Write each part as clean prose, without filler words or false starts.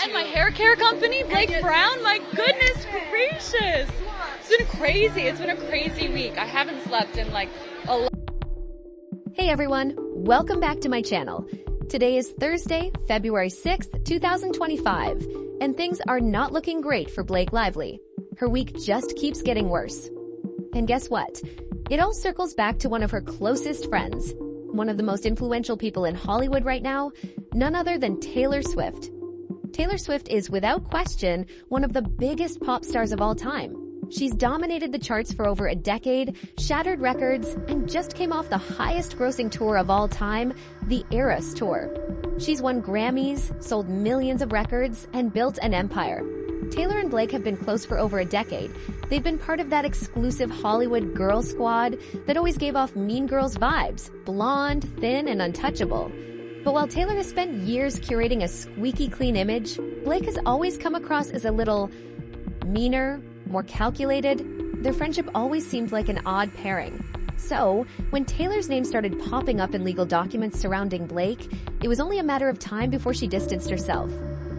and my hair care company, Blake Brown. My goodness gracious. It's been crazy. It's been a crazy week. I haven't slept in like a lot. Hey everyone, welcome back to my channel. Today is Thursday, February 6th, 2025, and things are not looking great for Blake Lively. Her week just keeps getting worse. And guess what? It all circles back to one of her closest friends, one of the most influential people in Hollywood right now, none other than Taylor Swift. Taylor Swift is, without question, one of the biggest pop stars of all time. She's dominated the charts for over a decade, shattered records, and just came off the highest grossing tour of all time, the Eras Tour. She's won Grammys, sold millions of records, and built an empire. Taylor and Blake have been close for over a decade. They've been part of that exclusive Hollywood girl squad that always gave off Mean Girls vibes, blonde, thin, and untouchable. But while Taylor has spent years curating a squeaky clean image, Blake has always come across as a little meaner, more calculated. Their friendship always seemed like an odd pairing. So, when Taylor's name started popping up in legal documents surrounding Blake, it was only a matter of time before she distanced herself.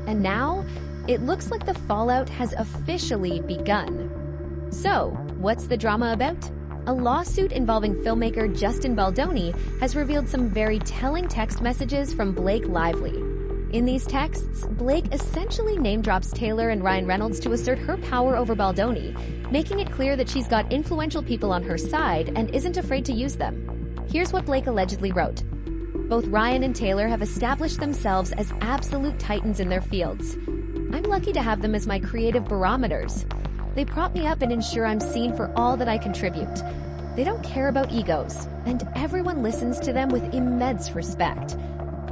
And now, it looks like the fallout has officially begun. So, what's the drama about? A lawsuit involving filmmaker Justin Baldoni has revealed some very telling text messages from Blake Lively. In these texts, Blake essentially name-drops Taylor and Ryan Reynolds to assert her power over Baldoni, making it clear that she's got influential people on her side and isn't afraid to use them. Here's what Blake allegedly wrote. Both Ryan and Taylor have established themselves as absolute titans in their fields. I'm lucky to have them as my creative barometers. They prop me up and ensure I'm seen for all that I contribute. They don't care about egos, and everyone listens to them with immense respect.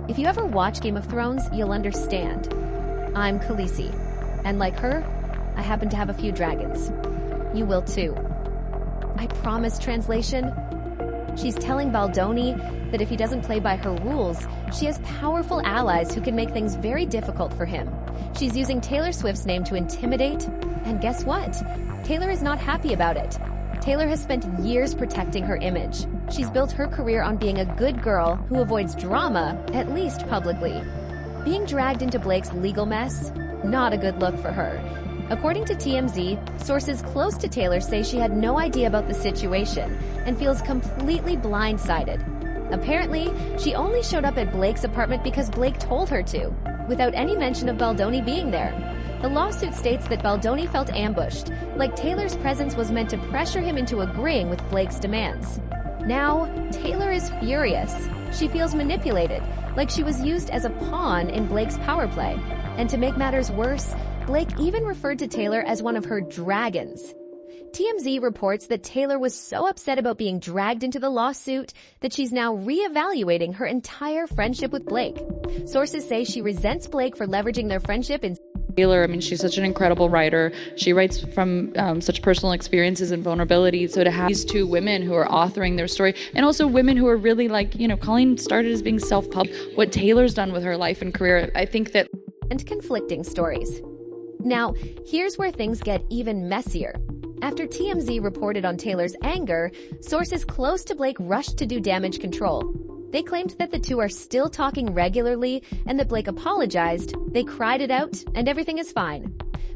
If you ever watch Game of Thrones, you'll understand. I'm Khaleesi, and like her, I happen to have a few dragons. You will too. I promise, translation. She's telling Baldoni that if he doesn't play by her rules, she has powerful allies who can make things very difficult for him. She's using Taylor Swift's name to intimidate, and guess what? Taylor is not happy about it. Taylor has spent years protecting her image. She's built her career on being a good girl who avoids drama, at least publicly. Being dragged into Blake's legal mess? Not a good look for her. According to TMZ, sources close to Taylor say she had no idea about the situation and feels completely blindsided. Apparently, she only showed up at Blake's apartment because Blake told her to, without any mention of Baldoni being there. The lawsuit states that Baldoni felt ambushed, like Taylor's presence was meant to pressure him into agreeing with Blake's demands. Now, Taylor is furious. She feels manipulated, like she was used as a pawn in Blake's power play. And to make matters worse, Blake even referred to Taylor as one of her dragons. TMZ reports that Taylor was so upset about being dragged into the lawsuit that she's now re-evaluating her entire friendship with Blake. Sources say she resents Blake for leveraging their friendship in Taylor, I mean, she's such an incredible writer. She writes from such personal experiences and vulnerability. So to have these two women who are authoring their story, and also women who are really like, you know, Colleen started as being self-published. What Taylor's done with her life and career, I think that... And conflicting stories. Now, here's where things get even messier. After TMZ reported on Taylor's anger, sources close to Blake rushed to do damage control. They claimed that the two are still talking regularly and that Blake apologized, they cried it out, and everything is fine.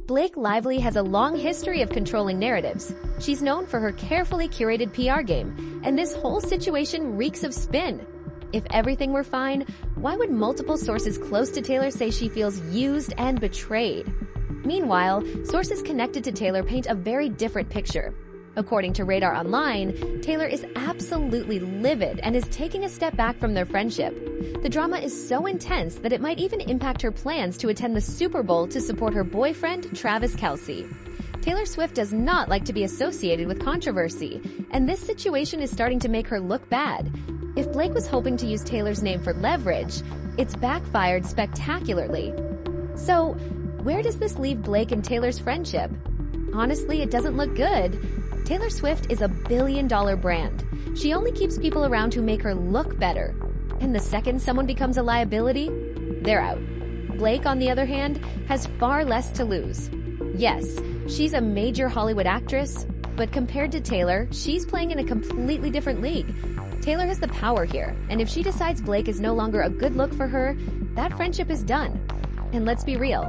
Blake Lively has a long history of controlling narratives. She's known for her carefully curated PR game, and this whole situation reeks of spin. If everything were fine, why would multiple sources close to Taylor say she feels used and betrayed? Meanwhile, sources connected to Taylor paint a very different picture. According to Radar Online, Taylor is absolutely livid and is taking a step back from their friendship. The drama is so intense that it might even impact her plans to attend the Super Bowl to support her boyfriend, Travis Kelce. Taylor Swift does not like to be associated with controversy, and this situation is starting to make her look bad. If Blake was hoping to use Taylor's name for leverage, it's backfired spectacularly. So, where does this leave Blake and Taylor's friendship? Honestly, it doesn't look good. Taylor Swift is a billion-dollar brand. She only keeps people around who make her look better. And the second someone becomes a liability, they're out. Blake, on the other hand, has far less to lose. Yes, she's a major Hollywood actress, but compared to Taylor, she's playing in a completely different league. Taylor has the power here, and if she decides Blake is no longer a good look for her, that friendship is done. And let's be real,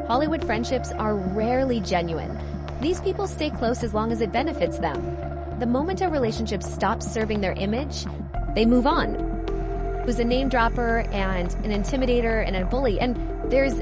Hollywood friendships are rarely genuine. These people stay close as long as it benefits them. The moment a relationship stops serving their image, they move on. Who's a name dropper and an intimidator and a bully. And there's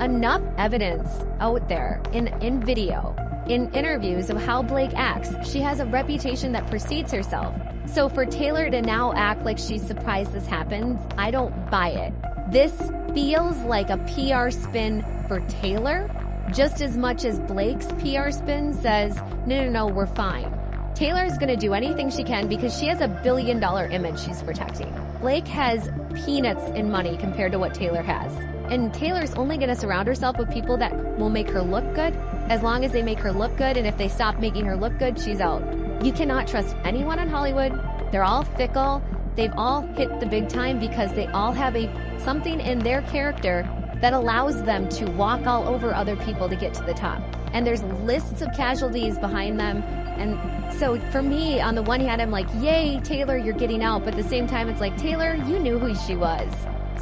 enough evidence out there in video, in interviews of how Blake acts. She has a reputation that precedes herself. So for Taylor to now act like she's surprised this happens, I don't buy it. This feels like a PR spin for Taylor, just as much as Blake's PR spin says, no, we're fine. Taylor's gonna do anything she can because she has a $1 billion image she's protecting. Blake has peanuts in money compared to what Taylor has. And Taylor's only gonna surround herself with people that will make her look good, as long as they make her look good, and if they stop making her look good, she's out. You cannot trust anyone in Hollywood. They're all fickle. They've all hit the big time because they all have something in their character that allows them to walk all over other people to get to the top. And there's lists of casualties behind them. And so for me, on the one hand, I'm like, yay, Taylor, you're getting out. But at the same time, it's like, Taylor, you knew who she was.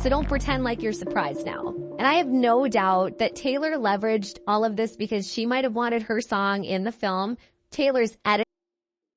So don't pretend like you're surprised now. And I have no doubt that Taylor leveraged all of this because she might have wanted her song in the film. Taylor's edit,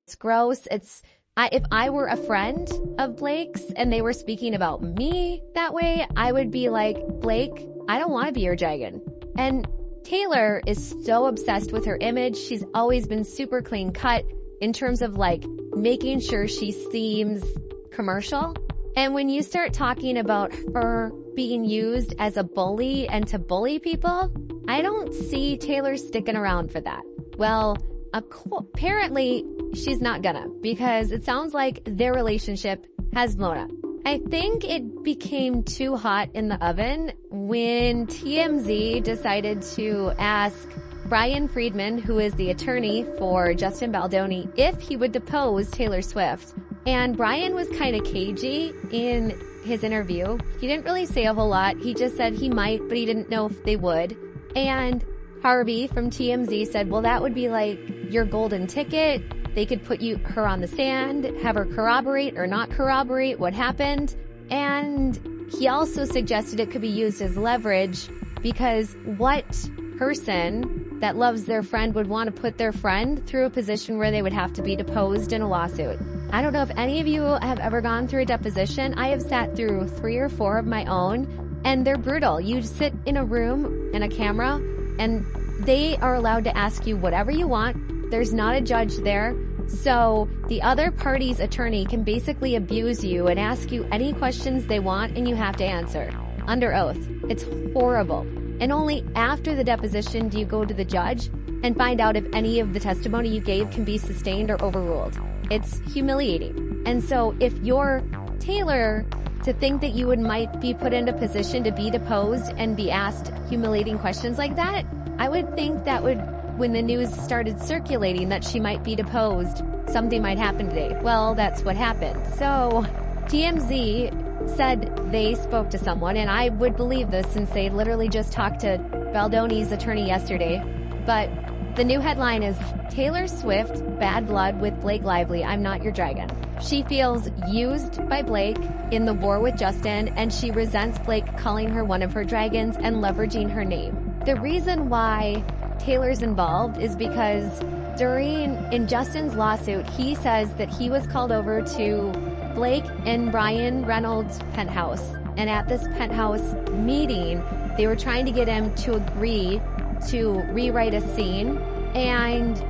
it's gross. If I were a friend of Blake's and they were speaking about me that way, I would be like, Blake, I don't want to be your dragon. And Taylor is so obsessed with her image. She's always been super clean cut in terms of like making sure she seems commercial. And when you start talking about her being used as a bully and to bully people, I don't see Taylor sticking around for that. Well, apparently she's not gonna, because it sounds like their relationship has blown up. I think it became too hot in the oven when TMZ decided to ask Brian Friedman, who is the attorney for Justin Baldoni, if he would depose Taylor Swift. And Brian was kind of cagey in his interview. He didn't really say a whole lot. He just said he might, but he didn't know if they would. And Harvey from TMZ said, well, that would be like your golden ticket. They could put her on the stand, have her corroborate or not corroborate what happened. And he also suggested it could be used as leverage, because what person that loves their friend would want to put their friend through a position where they would have to be deposed in a lawsuit? I don't know if any of you have ever gone through a deposition. I have sat through 3 or 4 of my own, and they're brutal. You sit in a room and a camera, and they are allowed to ask you whatever you want. There's not a judge there. So the other party's attorney can basically abuse you and ask you any questions they want, and you have to answer under oath. It's horrible. And only after the deposition do you go to the judge and find out if any of the testimony you gave can be sustained or overruled. It's humiliating. And so if you're Taylor, to think that you might be put into position to be deposed and be asked humiliating questions like that, I would think that when the news started circulating that she might be deposed, something might happen today. Well, that's what happened. So TMZ said they spoke to someone, and I would believe this since they literally just talked to Baldoni's attorney yesterday. But the new headline is, Taylor Swift, bad blood with Blake Lively, I'm not your dragon. She feels used by Blake in the war with Justin, and she resents Blake calling her one of her dragons and leveraging her name. The reason why Taylor's involved is because in Justin's lawsuit, he says that he was called over to Blake and Brian Reynolds' penthouse. And at this penthouse meeting, they were trying to get him to agree to rewrite a scene and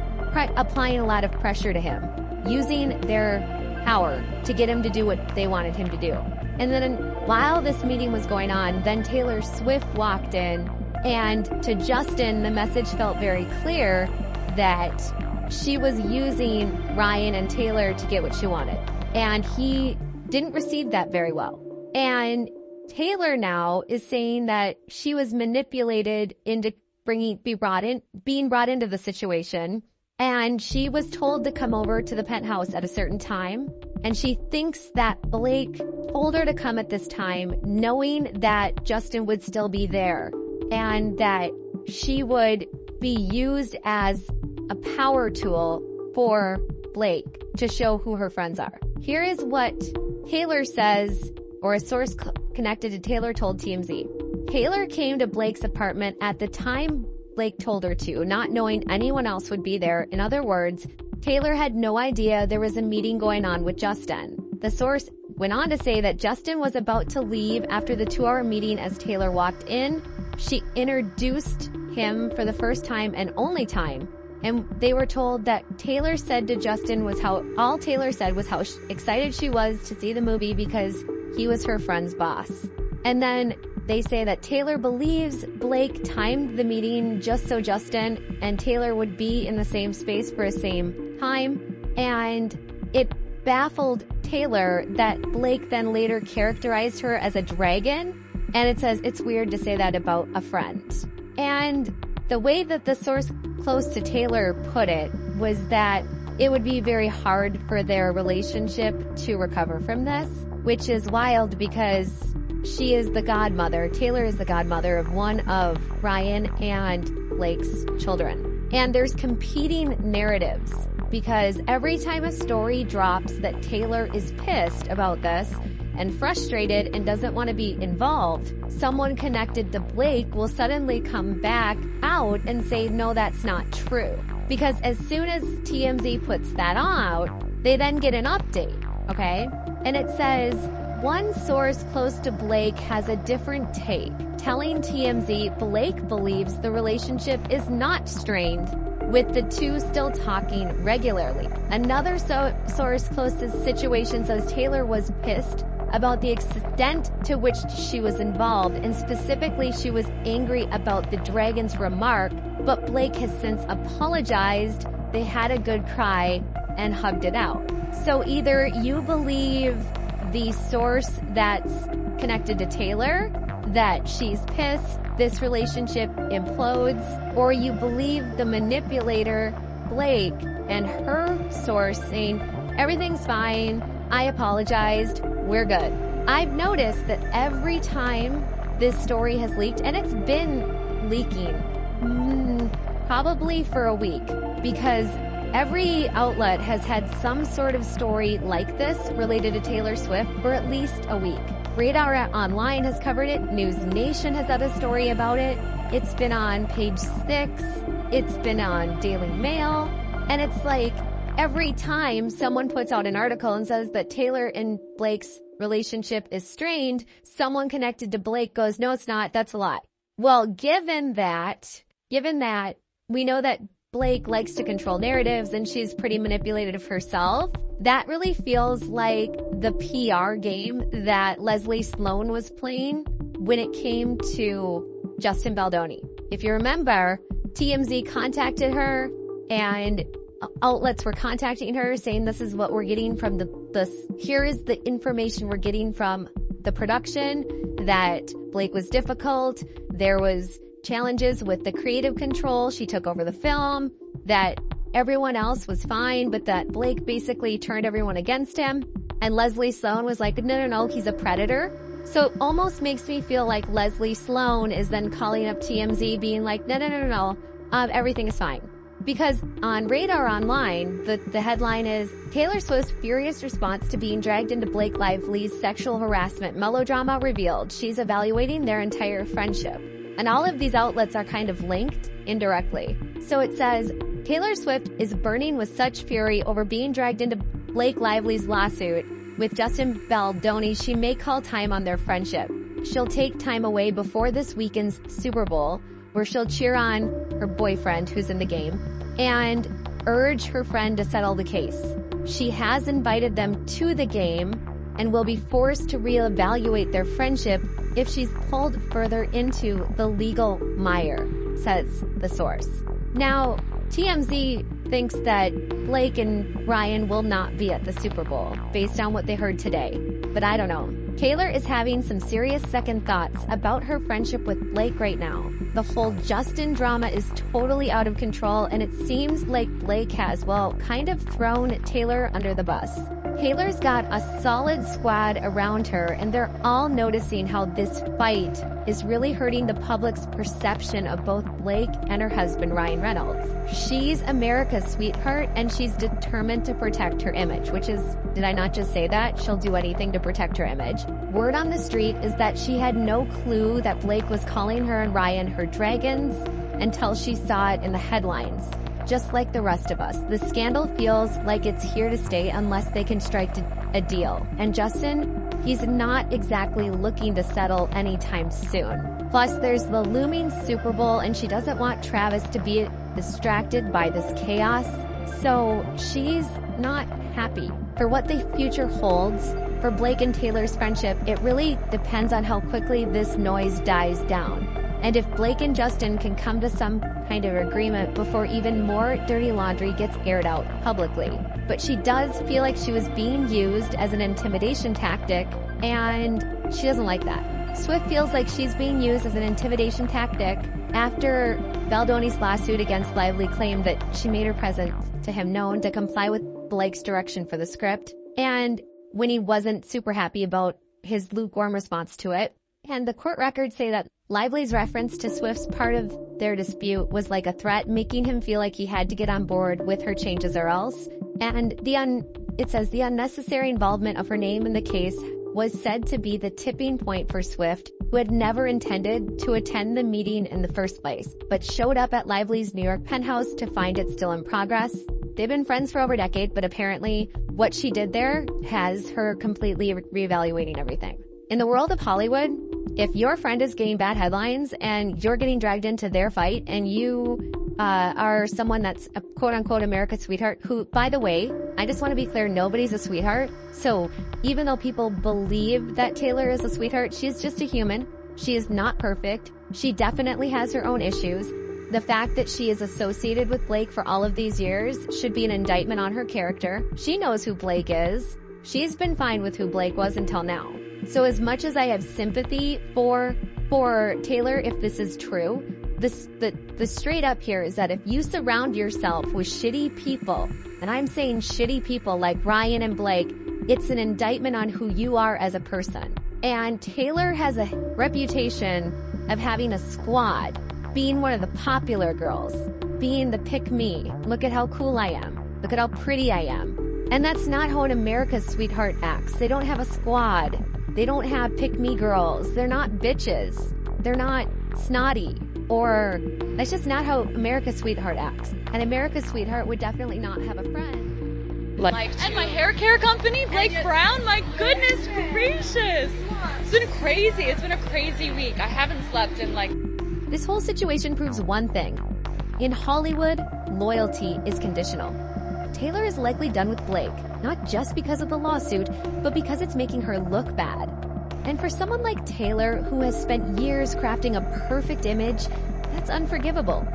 applying a lot of pressure to him, using their power to get him to do what they wanted him to do. And then while this meeting was going on, then Taylor Swift walked in, and to Justin, the message felt very clear that she was using Ryan and Taylor to get what she wanted. And he didn't receive that very well. And Taylor now is saying that she was manipulated into being brought into the situation. And she was told to come over to the penthouse at a certain time. And she thinks that Blake told her to come at this time, knowing that Justin would still be there, and that she would be used as a power tool for Blake to show who her friends are. Here is what Taylor says, or a source connected to Taylor told TMZ. Taylor came to Blake's apartment at the time Blake told her to, not knowing anyone else would be there. In other words, Taylor had no idea there was a meeting going on with Justin. The source went on to say that Justin was about to leave after the 2-hour meeting. As Taylor walked in, she introduced him for the first time and only time. And they were told that Taylor said to Justin was all Taylor said was how excited she was to see the movie because he was her friend's boss. And then they say that Taylor believes Blake timed the meeting just so Justin and Taylor would be in the same space for the same time. And it baffled Taylor that Blake then later characterized her as a dragon. And it says it's weird to say that about a friend. And the way that the source close to Taylor put it was that it would be very hard for their relationship to recover from this, which is wild because she is the godmother. Taylor is the godmother of one of Ryan and Blake's children. And there's competing narratives because every time a story drops that Taylor is pissed about this and frustrated and doesn't want to be involved, someone connected to Blake will suddenly come back out and say, no, that's not true. Because as soon as TMZ puts that out, they then get an update, okay? And it says, one source close to Blake has a different take, telling TMZ Blake believes the relationship is not strained, with the two still talking regularly. Another source close to the situation says Taylor was pissed about the extent to which she was involved, and specifically she was angry about the dragon's remark, but Blake has since apologized. They had a good cry and hugged it out. So either you believe the source that's connected to Taylor, that she's pissed, this relationship implodes, or you believe the manipulator, Blake, and her source saying, everything's fine, I apologized, we're good. I've noticed that every time this story has leaked, and it's been leaking probably for a week, because every outlet has had some sort of story like this related to Taylor Swift for at least a week. Radar Online has covered it. News Nation has had a story about it. It's been on Page 6. It's been on Daily Mail. And it's like every time someone puts out an article and says that Taylor and Blake's relationship is strained, someone connected to Blake goes, no, it's not. That's a lie. Well, given that we know that Blake likes to control narratives and she's pretty manipulative herself, that really feels like the PR game that Leslie Sloan was playing when it came to Justin Baldoni. If you remember, TMZ contacted her and outlets were contacting her saying this is what we're getting from here is the information we're getting from the production, that Blake was difficult, there was challenges with the creative control, she took over the film, that everyone else was fine, but that Blake basically turned everyone against him. And Leslie Sloan was like, no, he's a predator. So it almost makes me feel like Leslie Sloan is then calling up TMZ being like, no, everything is fine. Because on Radar Online, the headline is, Taylor Swift's furious response to being dragged into Blake Lively's sexual harassment melodrama revealed. She's evaluating their entire friendship. And all of these outlets are kind of linked indirectly. So it says, Taylor Swift is burning with such fury over being dragged into Blake Lively's lawsuit with Justin Baldoni, she may call time on their friendship. She'll take time away before this weekend's Super Bowl, where she'll cheer on her boyfriend who's in the game and urge her friend to settle the case. She has invited them to the game and will be forced to reevaluate their friendship if she's pulled further into the legal mire, says the source. Now, TMZ thinks that Blake and Ryan will not be at the Super Bowl based on what they heard today, but I don't know. Taylor is having some serious second thoughts about her friendship with Blake right now. The whole Justin drama is totally out of control, and it seems like Blake has, kind of thrown Taylor under the bus. Taylor's got a solid squad around her, and they're all noticing how this fight is really hurting the public's perception of both Blake and her husband, Ryan Reynolds. She's America's sweetheart, and she's determined to protect her image, which is, did I not just say that? She'll do anything to protect her image. Word on the street is that she had no clue that Blake was calling her and Ryan her dragons until she saw it in the headlines. Just like the rest of us, the scandal feels like it's here to stay unless they can strike a deal. And Justin, he's not exactly looking to settle anytime soon. Plus, there's the looming Super Bowl, and she doesn't want Travis to be distracted by this chaos. So she's not happy. For what the future holds for Blake and Taylor's friendship, it really depends on how quickly this noise dies down. And if Blake and Justin can come to some kind of agreement before even more dirty laundry gets aired out publicly. But she does feel like she was being used as an intimidation tactic, and she doesn't like that. Swift feels like she's being used as an intimidation tactic after Baldoni's lawsuit against Lively claimed that she made her presence to him known to comply with Blake's direction for the script, and when he wasn't super happy about his lukewarm response to it. And the court records say that Lively's reference to Swift's part of their dispute was like a threat, making him feel like he had to get on board with her changes or else. And it says the unnecessary involvement of her name in the case was said to be the tipping point for Swift, who had never intended to attend the meeting in the first place, but showed up at Lively's New York penthouse to find it still in progress. They've been friends for over a decade, but apparently what she did there has her completely reevaluating everything. In the world of Hollywood, if your friend is getting bad headlines and you're getting dragged into their fight and you are someone that's a quote-unquote America's sweetheart, who, by the way, I just want to be clear, nobody's a sweetheart. So even though people believe that Taylor is a sweetheart, she's just a human. She is not perfect. She definitely has her own issues. The fact that she is associated with Blake for all of these years should be an indictment on her character. She knows who Blake is. She's been fine with who Blake was until now. So as much as I have sympathy for Taylor, if this is true, the straight up here is that if you surround yourself with shitty people, and I'm saying shitty people like Ryan and Blake, it's an indictment on who you are as a person. And Taylor has a reputation of having a squad, being one of the popular girls, being the pick-me. Look at how cool I am. Look at how pretty I am. And that's not how an America's sweetheart acts. They don't have a squad. They don't have pick-me girls. They're not bitches. They're not snotty. Or that's just not how America's sweetheart acts. An America's sweetheart would definitely not have a friend. And my hair care company, Blake Brown, my goodness gracious. It's been crazy. It's been a crazy week. I haven't slept in like... This whole situation proves one thing. In Hollywood, loyalty is conditional. Taylor is likely done with Blake, not just because of the lawsuit, but because it's making her look bad. And for someone like Taylor, who has spent years crafting a perfect image, that's unforgivable.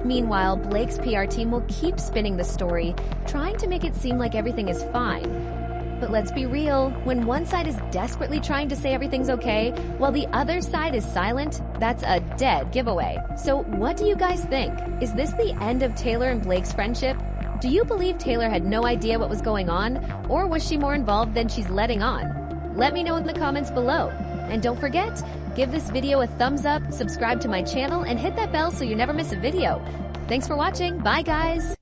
Meanwhile, Blake's PR team will keep spinning the story, trying to make it seem like everything is fine. But let's be real, when one side is desperately trying to say everything's okay, while the other side is silent, that's a dead giveaway. So what do you guys think? Is this the end of Taylor and Blake's friendship? Do you believe Taylor had no idea what was going on, or was she more involved than she's letting on? Let me know in the comments below. And don't forget, give this video a thumbs up, subscribe to my channel, and hit that bell so you never miss a video. Thanks for watching. Bye, guys.